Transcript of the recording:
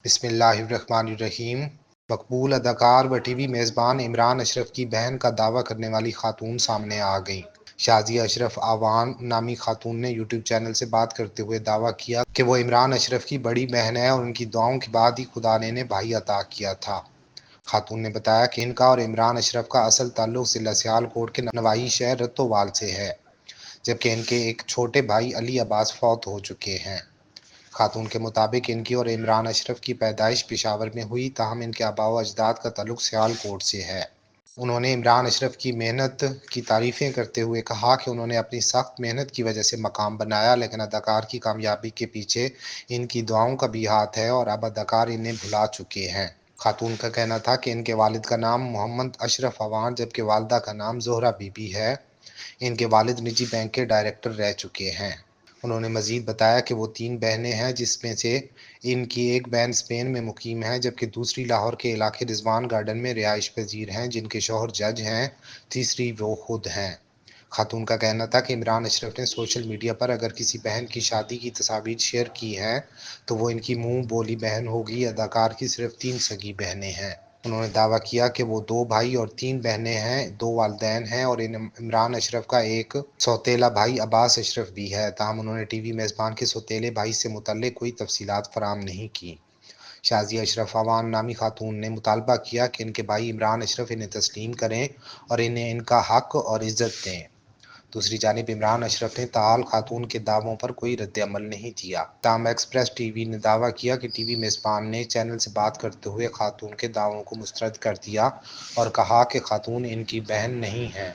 بسم اللہ الرحمن الرحیم۔ مقبول اداکار و ٹی وی میزبان عمران اشرف کی بہن کا دعویٰ کرنے والی خاتون سامنے آ گئیں۔ شازیہ اشرف آوان نامی خاتون نے یوٹیوب چینل سے بات کرتے ہوئے دعویٰ کیا کہ وہ عمران اشرف کی بڑی بہن ہے اور ان کی دعاؤں کے بعد ہی خدا نے انہیں بھائی عطا کیا تھا۔ خاتون نے بتایا کہ ان کا اور عمران اشرف کا اصل تعلق ضلع سیالکوٹ کے نواحی شہر رتووال سے ہے، جبکہ ان کے ایک چھوٹے بھائی علی عباس فوت ہو چکے ہیں۔ خاتون کے مطابق ان کی اور عمران اشرف کی پیدائش پشاور میں ہوئی، تاہم ان کے آباء و اجداد کا تعلق سیالکوٹ سے ہے۔ انہوں نے عمران اشرف کی محنت کی تعریفیں کرتے ہوئے کہا کہ انہوں نے اپنی سخت محنت کی وجہ سے مقام بنایا، لیکن اداکار کی کامیابی کے پیچھے ان کی دعاؤں کا بھی ہاتھ ہے اور اب اداکار انہیں بھلا چکے ہیں۔ خاتون کا کہنا تھا کہ ان کے والد کا نام محمد اشرف آوان جبکہ والدہ کا نام زہرہ بی بی ہے۔ ان کے والد نجی بینک کے ڈائریکٹر رہ چکے ہیں۔ انہوں نے مزید بتایا کہ وہ 3 بہنیں ہیں، جس میں سے ان کی ایک بہن اسپین میں مقیم ہے، جبکہ دوسری لاہور کے علاقے رضوان گارڈن میں رہائش پذیر ہیں، جن کے شوہر جج ہیں، تیسری وہ خود ہیں۔ خاتون کا کہنا تھا کہ عمران اشرف نے سوشل میڈیا پر اگر کسی بہن کی شادی کی تصاویر شیئر کی ہیں تو وہ ان کی منہ بولی بہن ہوگی۔ اداکار کی صرف 3 سگی بہنیں ہیں۔ انہوں نے دعویٰ کیا کہ وہ 2 بھائی اور 3 بہنیں ہیں، 2 والدین ہیں اور عمران اشرف کا ایک سوتیلا بھائی عباس اشرف بھی ہے، تاہم انہوں نے ٹی وی میزبان کے سوتیلے بھائی سے متعلق کوئی تفصیلات فراہم نہیں کی۔ شازیہ اشرف آوان نامی خاتون نے مطالبہ کیا کہ ان کے بھائی عمران اشرف انہیں تسلیم کریں اور انہیں ان کا حق اور عزت دیں۔ دوسری جانب عمران اشرف نے تاحال خاتون کے دعووں پر کوئی رد عمل نہیں دیا، تاہم ایکسپریس ٹی وی نے دعویٰ کیا کہ ٹی وی میزبان نے چینل سے بات کرتے ہوئے خاتون کے دعووں کو مسترد کر دیا اور کہا کہ خاتون ان کی بہن نہیں ہیں۔